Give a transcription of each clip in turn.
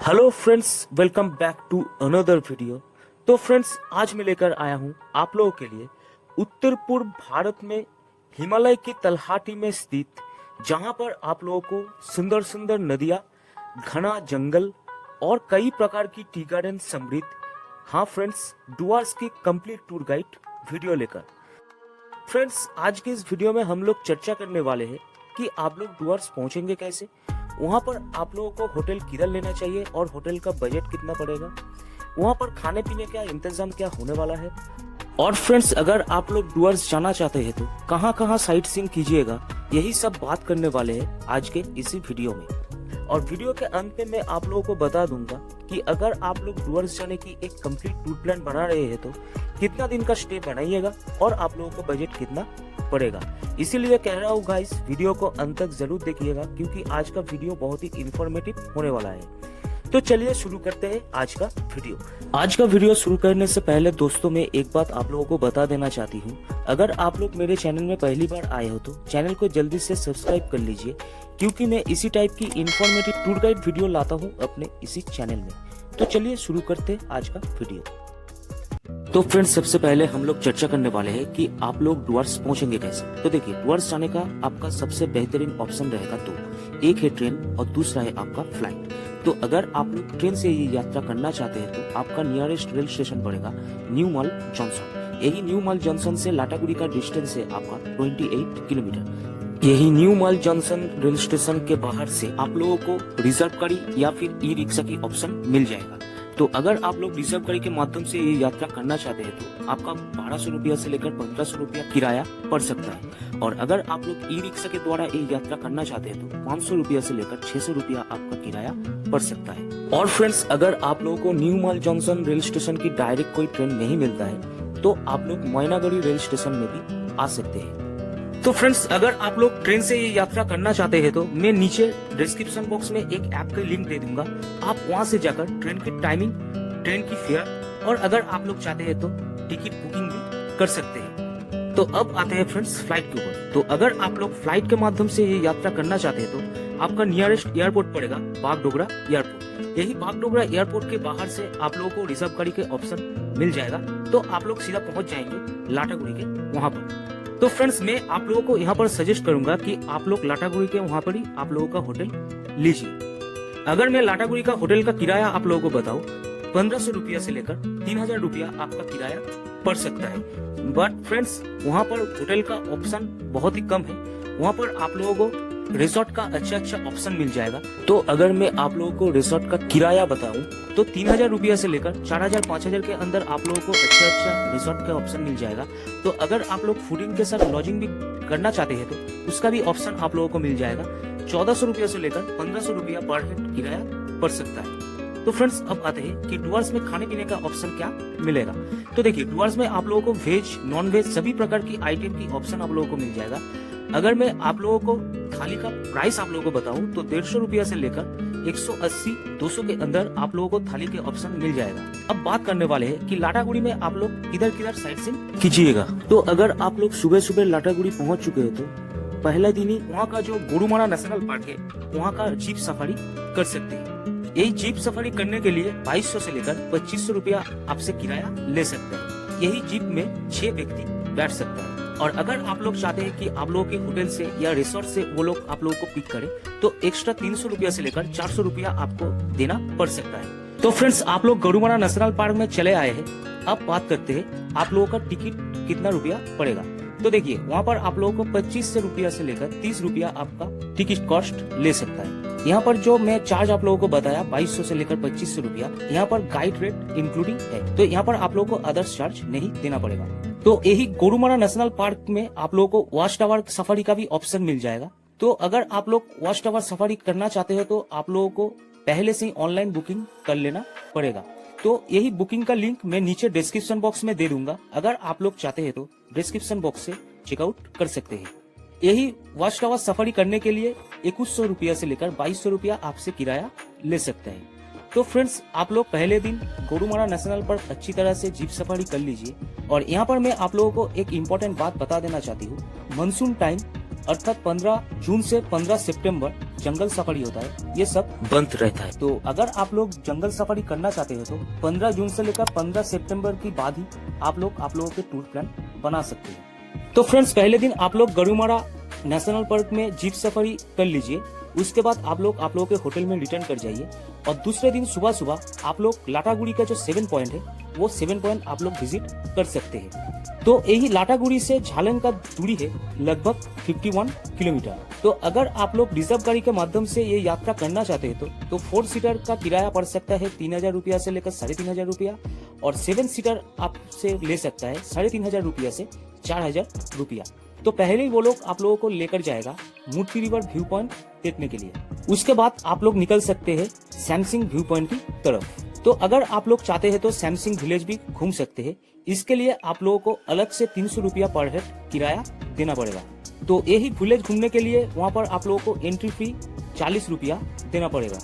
Hello friends, welcome back to another video. तो friends, आज मैं लेकर आया हूं आप लोगों के लिए उत्तर पूर्व भारत में हिमालय की तलहटी में स्थित, जहां पर आप लोगों को सुंदर सुंदर नदियां, घना जंगल और कई प्रकार की टी गार्डन समृद्ध, हाँ फ्रेंड्स, डुअर्स की कंप्लीट टूर गाइड वीडियो लेकर। फ्रेंड्स, आज के इस वीडियो में हम लोग चर्चा करने वाले हैं कि आप लोग डुअर्स पहुंचेंगे कैसे, वहां पर आप लोगों को होटल किधर लेना चाहिए और होटल का बजट कितना पड़ेगा, वहां पर खाने पीने का इंतजाम क्या होने वाला है। और फ्रेंड्स, अगर आप लोग डुअर्स जाना चाहते हैं तो कहां कहां साइट सीइंग कीजिएगा, यही सब बात करने वाले हैं आज के इसी वीडियो में। और वीडियो के अंत में मैं आप लोगों को बता दूंगा कि अगर आप लोग डुअर्स जाने की एक कंप्लीट टूर प्लान बना रहे हैं तो कितना दिन का स्टे बनाइएगा और आप लोगों को बजट कितना पड़ेगा। इसीलिए कह रहा हूँ गाइस, वीडियो को अंत तक जरूर देखिएगा क्योंकि आज का वीडियो बहुत ही इंफॉर्मेटिव होने वाला है। तो चलिए शुरू करते हैं आज का वीडियो। आज का वीडियो शुरू करने से पहले दोस्तों, मैं एक बात आप लोगों को बता देना चाहती हूँ। अगर आप लोग मेरे चैनल में पहली बार आए हो तो चैनल को जल्दी से सब्सक्राइब कर लीजिए, क्योंकि मैं इसी टाइप की इंफॉर्मेटिव टूर गाइड वीडियो लाता हूँ अपने इसी चैनल में। तो चलिए शुरू करते हैं आज का वीडियो। तो फ्रेंड्स, सबसे पहले हम लोग चर्चा करने वाले हैं कि आप लोग डुअर्स पहुंचेंगे कैसे। तो देखिए, डुअर्स जाने का आपका सबसे बेहतरीन ऑप्शन रहेगा तो एक है ट्रेन और दूसरा है आपका फ्लाइट। तो अगर आप लोग ट्रेन से ये यात्रा करना चाहते हैं तो आपका नियरेस्ट रेल स्टेशन पड़ेगा न्यू माल जंक्शन। यही न्यू माल जंक्शन से लाटागुड़ी का डिस्टेंस है आपका 28 किलोमीटर। यही न्यू माल जंक्शन रेल स्टेशन के बाहर से आप लोगों को रिजर्व गाड़ी या फिर ई रिक्शा की ऑप्शन मिल जाएगा। तो अगर आप लोग रिजर्व गाड़ी के माध्यम से ये यात्रा करना चाहते हैं तो आपका 1200 रुपया से लेकर 1500 रुपया किराया पड़ सकता है। और अगर आप लोग ई रिक्शा के द्वारा ये यात्रा करना चाहते हैं तो 500 रुपया से लेकर 600 रुपया आपका किराया पड़ सकता है। और फ्रेंड्स, अगर आप लोगों को न्यू माल जंक्शन रेल स्टेशन की डायरेक्ट कोई ट्रेन नहीं मिलता है तो आप लोग मैनागढ़ी रेल स्टेशन में भी आ सकते हैं। तो फ्रेंड्स, अगर आप लोग ट्रेन से ये यात्रा करना चाहते हैं तो मैं नीचे डिस्क्रिप्शन बॉक्स में एक ऐप का लिंक दे दूंगा। आप वहां से जाकर ट्रेन की टाइमिंग, ट्रेन की फेयर और अगर आप लोग चाहते हैं तो टिकट बुकिंग भी कर सकते हैं। तो अब आते हैं फ्रेंड्स फ्लाइट के ऊपर। तो अगर आप लोग फ्लाइट के माध्यम से ये यात्रा करना चाहते हैं तो आपका नियरेस्ट एयरपोर्ट पड़ेगा बागडोगरा एयरपोर्ट। यही बागडोगरा एयरपोर्ट के बाहर से आप लोगों को रिजर्व गाड़ी के ऑप्शन मिल जाएगा, तो आप लोग सीधा पहुंच जाएंगे लाटागुड़ी के वहां पर। तो फ्रेंड्स, मैं आप लोगों को यहाँ पर सजेस्ट करूंगा कि आप लोग लाटागुड़ी के वहां पर ही आप लोगों का होटल लीजिए। अगर मैं लाटागुड़ी का होटल का किराया आप लोगों को बताऊं, 1500 रुपया से लेकर 3000 रुपया आपका किराया पड़ सकता है। बट फ्रेंड्स, वहाँ पर होटल का ऑप्शन बहुत ही कम है। वहाँ पर आप लोगों को रिसोर्ट का अच्छा ऑप्शन मिल जाएगा। तो अगर मैं आप लोगों को रिसोर्ट का किराया बताऊं तो 3000 रुपया से लेकर 4000 5000 के अंदर आप लोगों को अच्छा रिसोर्ट का ऑप्शन मिल जाएगा। तो अगर आप लोग फूडिंग के साथ लॉजिंग भी करना चाहते हैं तो उसका भी ऑप्शन आप लोगों को मिल जाएगा। 1400 रुपया से लेकर 1500 रुपया पर हेड किराया पड़ सकता है। तो फ्रेंड्स, अब आते हैं कि डुअर्स में खाने पीने का ऑप्शन क्या मिलेगा। तो देखिए, डुअर्स में आप लोगों को वेज, नॉन वेज सभी प्रकार की आइटम की ऑप्शन आप लोगों को मिल जाएगा। अगर मैं आप लोगों को थाली का प्राइस आप लोगों को बताऊं तो 150 रुपया से लेकर 180-200 के अंदर आप लोगों को थाली के ऑप्शन मिल जाएगा। अब बात करने वाले हैं कि लाटागुड़ी में आप लोग किधर किधर साइट सीइंग कीजिएगा। तो अगर आप लोग सुबह सुबह लाटागुड़ी पहुंच चुके हैं तो पहले दिन ही वहाँ का जो गोरुमारा नेशनल पार्क है वहाँ का जीप सफारी कर सकते हैं। यही जीप सफारी करने के लिए 2200 से लेकर 2500 रुपया आपसे किराया ले सकते हैं। यही जीप में 6 व्यक्ति बैठ सकता है। और अगर आप लोग चाहते हैं कि आप लोगों के होटल से या रिसोर्ट से वो लोग आप लोगों को पिक करें तो एक्स्ट्रा 300 रुपया से लेकर 400 रुपया आपको देना पड़ सकता है। तो फ्रेंड्स, आप लोग गोरुमारा नेशनल पार्क में चले आए हैं। अब बात करते हैं आप लोगों का टिकट कितना रुपया पड़ेगा। तो देखिए, वहाँ पर आप लोगों को 25 रुपया से लेकर 30 रुपया आपका टिकट कॉस्ट ले सकता है। यहाँ पर जो मैं चार्ज आप लोगों को बताया 2200 से लेकर 2500 रुपया, यहाँ पर गाइड रेट इंक्लूडिंग है। तो यहाँ पर आप लोगों को अदर्स चार्ज नहीं देना पड़ेगा। तो यही गोरुमारा नेशनल पार्क में आप लोगों को वॉच टावर सफारी का भी ऑप्शन मिल जाएगा। तो अगर आप लोग वॉच टावर सफारी करना चाहते हो तो आप लोगों को पहले से ही ऑनलाइन बुकिंग कर लेना पड़ेगा। तो यही बुकिंग का लिंक मैं नीचे डिस्क्रिप्शन बॉक्स में दे दूंगा। अगर आप लोग चाहते हैं तो डिस्क्रिप्शन बॉक्स से चेकआउट कर सकते हैं। यही वॉच टावर सफारी करने के लिए 2100 रुपया से लेकर 2200 रुपया आपसे किराया ले सकते हैं। तो फ्रेंड्स, आप लोग पहले दिन गोरुमारा नेशनल पार्क अच्छी तरह से जीप सफारी कर लीजिए। और यहाँ पर मैं आप लोगों को एक इम्पोर्टेंट बात बता देना चाहती हूँ। मानसून टाइम अर्थात 15 जून से 15 सितंबर जंगल सफारी होता है ये सब बंद रहता है। तो अगर आप लोग जंगल सफारी करना चाहते हो तो 15 जून से लेकर 15 सितंबर की बाद ही आप लोगों के टूर प्लान बना सकते हैं। तो फ्रेंड्स, पहले दिन आप लोग गरुमारा नेशनल पार्क में जीप सफारी कर लीजिए। उसके बाद आप लोगों के होटल में रिटर्न कर जाइए और दूसरे दिन सुबह सुबह आप लोग लाटागुड़ी का जो 7 पॉइंट है वो 7 पॉइंट आप लोग विजिट कर सकते हैं। तो यही लाटागुड़ी से झालंग का दूरी है लगभग 51 किलोमीटर। तो अगर आप लोग रिजर्व गाड़ी के माध्यम से ये यात्रा करना चाहते हैं तो 4 सीटर का किराया पड़ सकता है 3,000 रुपया से लेकर 3,500 रुपया और 7 सीटर आपसे ले सकता है 3,500 रुपया से 4,000 रुपया। तो पहले ही वो लोग आप लोगों को लेकर जाएगा मूर्ति रिवर व्यू पॉइंट देखने के लिए। उसके बाद आप लोग निकल सकते हैं सैमसिंग व्यू पॉइंट की तरफ। तो अगर आप लोग चाहते हैं तो सैमसिंग विलेज भी घूम सकते हैं। इसके लिए आप लोगों को अलग से 300 रुपया पर हेड किराया देना पड़ेगा। तो यही विलेज घूमने के लिए वहाँ पर आप लोगों को एंट्री फी 40 रुपया देना पड़ेगा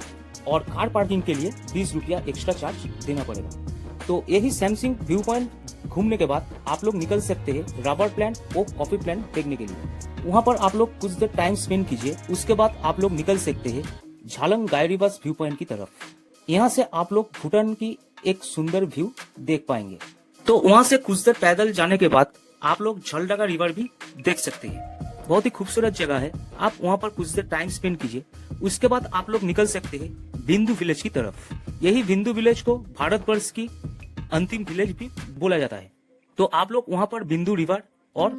और कार पार्किंग के लिए 20 रुपया एक्स्ट्रा चार्ज देना पड़ेगा। तो यही सैमसिंग व्यू पॉइंट घूमने के बाद आप लोग निकल सकते हैं रबर प्लांट और कॉफी प्लांट देखने के लिए। वहाँ पर आप लोग कुछ देर टाइम स्पेंड कीजिए। उसके बाद आप लोग निकल सकते हैं झालंग गायरीबस व्यू पॉइंट की तरफ। यहाँ से आप लोग भूटान की एक सुंदर व्यू देख पाएंगे। तो वहाँ से कुछ देर पैदल जाने के बाद आप लोग झलडगा रिवर भी देख सकते हैं। बहुत ही खूबसूरत जगह है, आप वहाँ पर कुछ देर टाइम स्पेंड कीजिए। उसके बाद आप लोग निकल सकते हैं बिंदु विलेज की तरफ। यही बिंदु विलेज को भारतवर्ष की अंतिम विलेज भी बोला जाता है। तो आप लोग वहाँ पर बिंदु रिवर और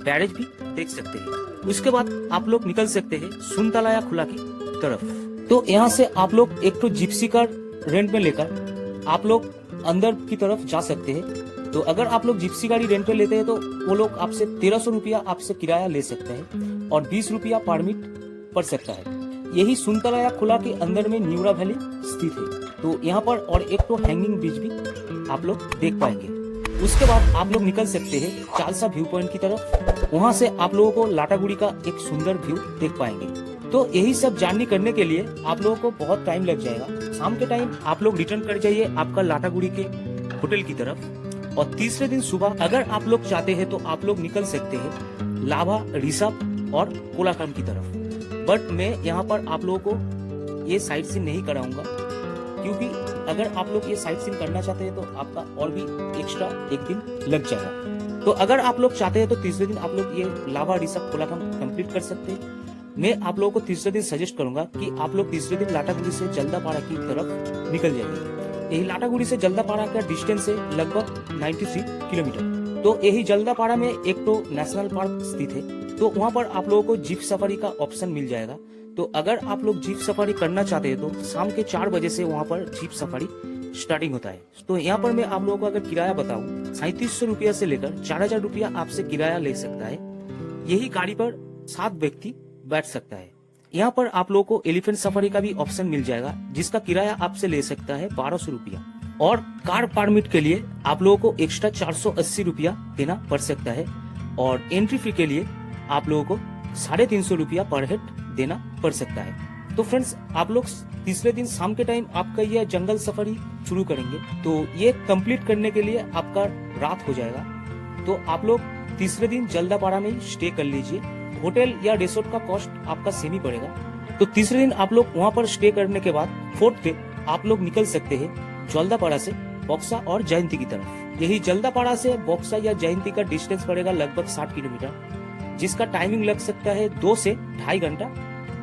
बैरेज भी देख सकते हैं। उसके बाद आप लोग निकल सकते हैं सुनतलाया खुला की तरफ। तो यहाँ से आप लोग एक तो जिप्सी कार रेंट में लेकर आप लोग अंदर की तरफ जा सकते हैं। तो अगर आप लोग जिप्सी गाड़ी रेंट पे लेते हैं तो वो लोग आपसे 1300 रुपया आपसे किराया ले सकते हैं और 20 रुपया परमिट पड़ सकता है। यही सुनतलाया खुला के अंदर में न्यूरा वैली स्थित है। तो यहाँ पर और एक तो हैंगिंग ब्रिज भी आप लोग देख पाएंगे। उसके बाद आप लोग निकल सकते हैं चालसा व्यू पॉइंट की तरफ। वहाँ से आप लोगों को लाटागुड़ी का एक सुंदर व्यू देख पाएंगे। तो यही सब जर्नी करने के लिए आप लोगों को बहुत टाइम लग जाएगा। शाम के टाइम आप लोग रिटर्न कर जाइए आपका लाटागुड़ी के होटल की तरफ। और तीसरे दिन सुबह अगर आप लोग चाहते हैं तो आप लोग निकल सकते हैं लाभा, ऋषभ और कोलाकम की तरफ। बट मैं यहाँ पर आप लोगों को ये साइट सीन नहीं कराऊंगा, क्योंकि अगर आप लोग ये साइट सीन करना चाहते हैं तो आपका और भी एक्स्ट्रा एक दिन लग जाएगा। तो अगर आप लोग चाहते हैं तो तीसरे दिन आप लोग ये लाभा, ऋषभ, कोलाकम कंप्लीट कर सकते हैं। मैं आप लोगों को तीसरे दिन सजेस्ट करूंगा कि आप लोग तीसरे दिन लाटागुड़ी से जल्दापाड़ा की तरफ निकल जाइए। यही लाटागुड़ी से जल्दापाड़ा का डिस्टेंस है लगभग 93 किलोमीटर। तो यही जल्दापाड़ा में एक तो नेशनल पार्क स्थित है, तो वहाँ पर आप लोगों को जीप सफारी का ऑप्शन मिल जाएगा। तो अगर आप लोग जीप सफारी करना चाहते हैं तो शाम के 4 बजे से वहाँ पर जीप सफारी स्टार्टिंग होता है। तो यहाँ पर मैं आप लोगों को अगर किराया बताऊं 3700 रुपया से लेकर 4000 रुपया आपसे किराया ले सकता है। यही गाड़ी पर 7 व्यक्ति बैठ सकता है। यहाँ पर आप लोगों को एलिफेंट सफारी का भी ऑप्शन मिल जाएगा, जिसका किराया आपसे ले सकता है 1200 रुपया। और कार परमिट के लिए आप लोगों को एक्स्ट्रा 480 रुपया देना पड़ सकता है और एंट्री फी के लिए आप लोगों को 350 रुपया पर हेड देना पड़ सकता है। तो फ्रेंड्स, आप लोग तीसरे दिन शाम के टाइम आपका यह जंगल सफारी शुरू करेंगे, तो ये कंप्लीट करने के लिए आपका रात हो जाएगा। तो आप लोग तीसरे दिन जल्दापाड़ा में स्टे कर लीजिए। होटल या रिसोर्ट का कॉस्ट आपका सेम ही पड़ेगा। तो तीसरे दिन आप लोग वहाँ पर स्टे करने के बाद 4th डे आप लोग निकल सकते हैं जल्दापाड़ा से बक्सा और जयंती की तरफ। यही जल्दापाड़ा से बक्सा या जयंती का डिस्टेंस पड़ेगा लगभग 60 किलोमीटर, जिसका टाइमिंग लग सकता है 2 से 2.5 घंटा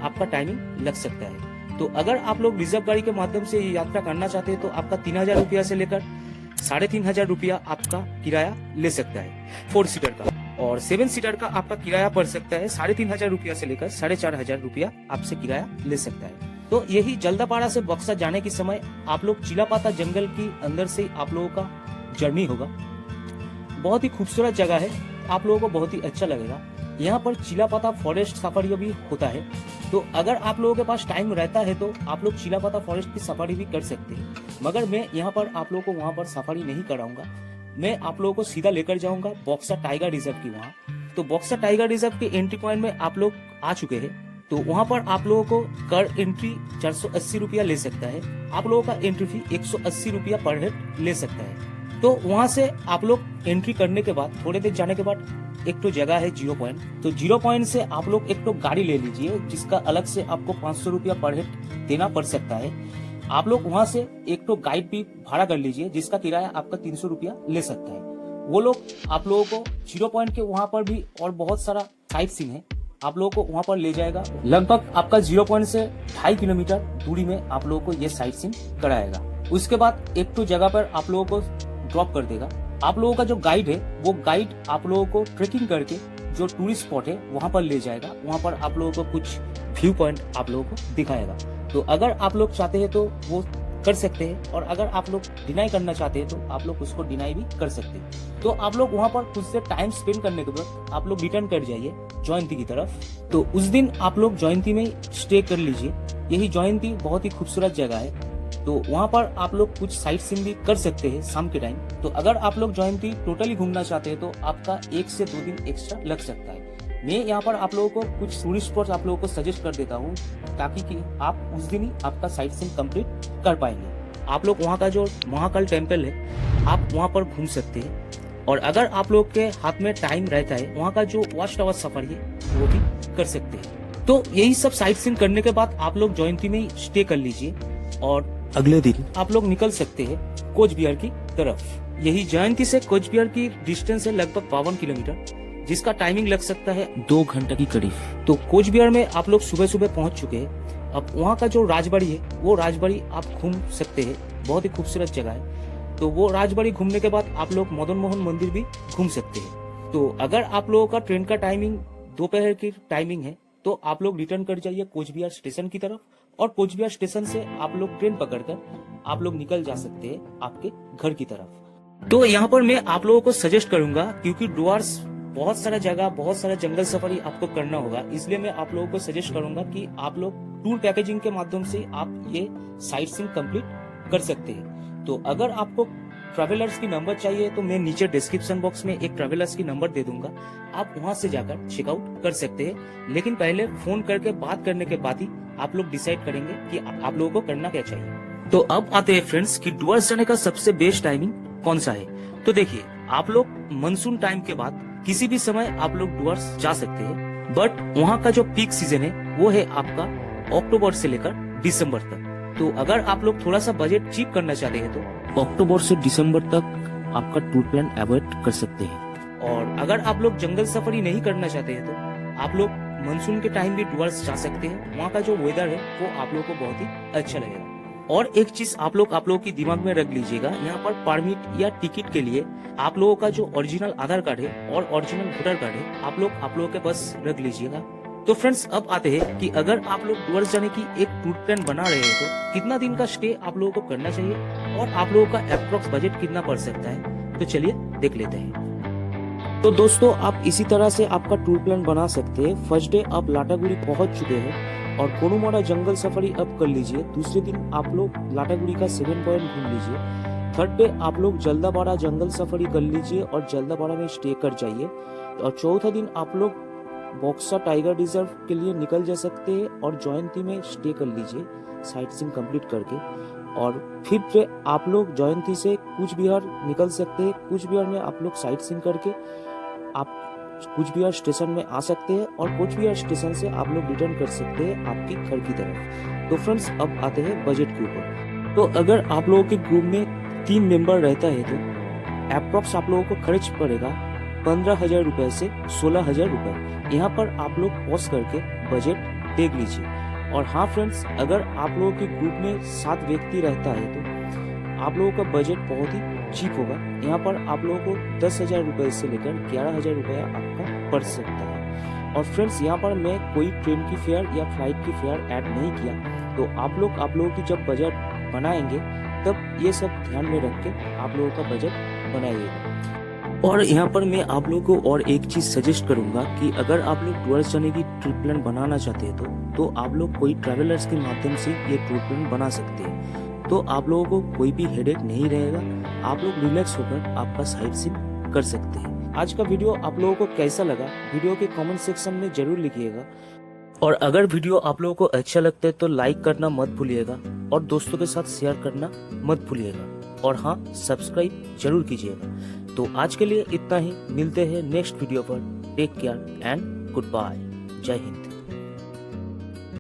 आपका टाइमिंग लग सकता है। तो अगर आप लोग रिजर्व गाड़ी के माध्यम से ये यात्रा करना चाहते हैं तो आपका 3000 रुपया से लेकर 3500 रुपया आपका किराया ले सकता है 4 सीटर का, और 7 सीटर का आपका किराया पड़ सकता है 3500 रुपया से लेकर 4500 रुपया आपसे किराया ले सकता है। तो यही जल्दापाड़ा से बक्सा जाने के समय आप लोग चिलापाता जंगल की अंदर से आप लोगों का जर्नी होगा। बहुत ही खूबसूरत जगह है, आप लोगों को बहुत ही अच्छा लगेगा। यहाँ पर चिलापाता फॉरेस्ट सफारी भी होता है। तो अगर आप लोगों के पास टाइम रहता है तो आप लोग चिलापाता फॉरेस्ट की सफारी भी कर सकते हैं, मगर मैं यहाँ पर आप लोगों को वहाँ पर सफारी नहीं कराऊंगा। मैं आप लोगों को सीधा लेकर जाऊंगा बक्सा टाइगर रिजर्व की वहाँ। तो बक्सा टाइगर रिजर्व के एंट्री पॉइंट में आप लोग आ चुके हैं। तो वहाँ पर आप लोगों को कर एंट्री 480 रुपया ले सकता है। आप लोगों का एंट्री फी 180 रुपया पर हेड ले सकता है। तो वहाँ से आप लोग एंट्री करने के बाद थोड़े देर जाने के बाद एक तो जगह है 0 पॉइंट, तो 0 पॉइंट से आप लोग एक तो गाड़ी ले लीजिए जिसका अलग से आपको 500 रुपया पर हेड देना पड़ सकता है। आप लोग वहां से एक तो गाइड भी भाड़ा कर लीजिए जिसका किराया आपका 300 रुपया ले सकता है। वो लोग आप लोगों को 0 पॉइंट के वहां पर भी और बहुत सारा साइट सीन है, आप लोगों को वहां पर ले जाएगा। लगभग आपका 0 पॉइंट से 2.5 किलोमीटर दूरी में आप लोगों को ये साइट सीन कराएगा। उसके बाद एक तो जगह पर आप लोगों को ड्रॉप कर देगा। आप लोगों का जो गाइड है वो गाइड आप लोगों को ट्रेकिंग करके जो टूरिस्ट स्पॉट है वहां पर ले जाएगा। वहां पर आप लोगों को कुछ व्यू पॉइंट आप लोगों को दिखाएगा। तो अगर आप लोग चाहते हैं तो वो कर सकते हैं, और अगर आप लोग डिनाई करना चाहते हैं तो आप लोग उसको डिनाई भी कर सकते हैं। तो आप लोग वहां पर कुछ से टाइम स्पेंड करने के बाद आप लोग रिटर्न कर जाइए जयंती की तरफ। तो उस दिन आप लोग जयंती में स्टे कर लीजिए। यही जयंती बहुत ही खूबसूरत जगह है, तो वहां पर आप लोग कुछ साइट सीन भी कर सकते हैं शाम के टाइम। तो अगर आप लोग जयंती टोटली घूमना चाहते हैं तो आपका 1 से 2 दिन एक्स्ट्रा लग सकता है। मैं यहाँ पर आप लोगों को कुछ टूरिस्ट स्पॉट आप लोगों को सजेस्ट कर देता हूँ ताकि कि आप उस दिन ही आपका साइट सीन कंप्लीट कर पाएंगे। आप लोग वहाँ का जो महाकाल टेम्पल है आप वहाँ पर घूम सकते हैं, और अगर आप लोग के हाथ में टाइम रहता है वहाँ का जो वॉच टावर सफारी है वो भी कर सकते हैं। तो यही सब साइट सीन करने के बाद आप लोग जयंती में ही स्टे कर लीजिए, और अगले दिन आप लोग निकल सकते हैं कोच बिहार की तरफ। यही जयंती से कोच बिहार की डिस्टेंस है लगभग 52 किलोमीटर, जिसका टाइमिंग लग सकता है 2 घंटे की करीब। तो कोच बिहार में आप लोग सुबह सुबह पहुंच चुके हैं। अब वहाँ का जो राजबाड़ी है वो राजबाड़ी आप घूम सकते हैं, बहुत ही खूबसूरत जगह है। तो वो राजबाड़ी घूमने के बाद आप लोग मदन मोहन मंदिर भी घूम सकते हैं। तो अगर आप लोगों का ट्रेन का टाइमिंग दोपहर की टाइमिंग है तो आप लोग रिटर्न कर जाइए कोच बिहार स्टेशन की तरफ, और कोच बिहार स्टेशन से आप लोग ट्रेन पकड़कर आप लोग निकल जा सकते हैं आपके घर की तरफ। तो यहाँ पर मैं आप लोगों को सजेस्ट करूंगा, क्योंकि डुअर्स बहुत सारा जगह, बहुत सारा जंगल सफारी आपको करना होगा, इसलिए मैं आप लोगों को सजेस्ट करूंगा कि आप लोग टूर पैकेजिंग के माध्यम से आप ये साइट सीन कंप्लीट कर सकते हैं। तो अगर आपको ट्रैवलर्स की नंबर चाहिए तो मैं नीचे डिस्क्रिप्शन बॉक्स में एक ट्रैवलर्स की नंबर दे दूंगा, आप वहां से जाकर चेकआउट कर सकते हैं। लेकिन पहले फोन करके बात करने के बाद ही आप लोग डिसाइड करेंगे कि आप लोगों को करना क्या चाहिए। तो अब आते हैं फ्रेंड्स कि डुअर्स जाने का सबसे बेस्ट टाइमिंग कौन सा है। तो देखिए, आप लोग मानसून टाइम के बाद किसी भी समय आप लोग डुअर्स जा सकते हैं, बट वहाँ का जो पीक सीजन है वो है आपका अक्टूबर से लेकर दिसंबर तक। तो अगर आप लोग थोड़ा सा बजट चीप करना चाहते हैं तो अक्टूबर से दिसंबर तक आपका टूर प्लान अवॉइड कर सकते हैं। और अगर आप लोग जंगल सफारी नहीं करना चाहते हैं तो आप लोग मानसून के टाइम भी डुअर्स जा सकते हैं। वहाँ का जो वेदर है वो आप लोग को बहुत ही अच्छा लगेगा। और एक चीज आप लोगों की दिमाग में रख लीजिएगा, यहाँ पर परमिट या टिकट के लिए आप लोगों का जो ओरिजिनल आधार कार्ड है और ओरिजिनल वोटर कार्ड है आप लोगों के पास रख लीजिएगा। तो फ्रेंड्स, अब आते हैं कि अगर आप लोग डुअर्स जाने की एक टूर प्लान बना रहे हैं तो कितना दिन का स्टे आप लोगों को करना चाहिए और आप लोगों का अप्रोक्स बजट कितना पड़ सकता है, तो चलिए देख लेते हैं। तो दोस्तों, आप इसी तरह से आपका टूर प्लान बना सकते हैं। फर्स्ट डे आप लाटागुड़ी पहुंच चुके हैं और गोनुमारा जंगल सफारी अब कर लीजिए। दूसरे दिन आप लोग लाटागुड़ी का 7 पॉइंट घूम लीजिए। थर्ड डे आप लोग जल्दापाड़ा जंगल सफारी कर लीजिए और जल्दापाड़ा में स्टे कर जाइए। और चौथा दिन आप लोग बॉक्सा टाइगर रिजर्व के लिए निकल जा सकते हैं और जयंती में स्टे कर लीजिए साइट सीन कंप्लीट करके। और फिफ्थ डे आप लोग जयंती से कूच बिहार निकल सकते हैं। कूच बिहार में आप लोग साइट सीन करके आप कूच बिहार स्टेशन में आ सकते हैं और कूच बिहार स्टेशन से आप लोग रिटर्न कर सकते हैं आपके घर की तरफ। तो फ्रेंड्स, अब आते हैं बजट के ऊपर। तो अगर आप लोगों के ग्रुप में 3 मेंबर रहता है तो अप्रोक्स आप लोगों को खर्च पड़ेगा 15,000 रुपए से 16,000 रुपए। यहाँ पर आप लोग पॉज करके बजट देख लीजिए। और हाँ फ्रेंड्स, अगर आप लोगों के ग्रुप में 7 व्यक्ति रहता है तो आप लोगों का बजट बहुत ही चीप होगा। यहाँ पर आप लोगों को 10,000 रुपए से लेकर 11,000 रुपया आपका पड़ सकता है। और फ्रेंड्स, यहाँ पर मैं कोई ट्रेन की फेयर या फ्लाइट की फेयर ऐड नहीं किया, तो आप लोगों की जब बजट बनाएंगे तब ये सब ध्यान में रख के आप लोगों का बजट बनाइएगा। और यहाँ पर मैं आप लोगों को और एक चीज सजेस्ट करूंगा कि अगर आप लोग डुअर्स जाने की ट्रिप प्लान बनाना चाहते हैं तो आप लोग कोई ट्रैवलर्स के माध्यम से ये ट्रिप प्लान बना सकते हैं। तो आप लोगों को कोई भी हेडेक नहीं रहेगा, आप लोग रिलैक्स होकर आपका साइट सीन कर सकते हैं। आज का वीडियो आप लोगों को कैसा लगा वीडियो के कमेंट सेक्शन में जरूर लिखिएगा। और अगर वीडियो आप लोगों को अच्छा लगता है तो लाइक करना मत भूलिएगा और दोस्तों के साथ शेयर करना मत भूलिएगा। और हाँ, सब्सक्राइब जरूर कीजिएगा। तो आज के लिए इतना ही, मिलते हैं नेक्स्ट वीडियो पर। Take care and good bye. जय हिंद।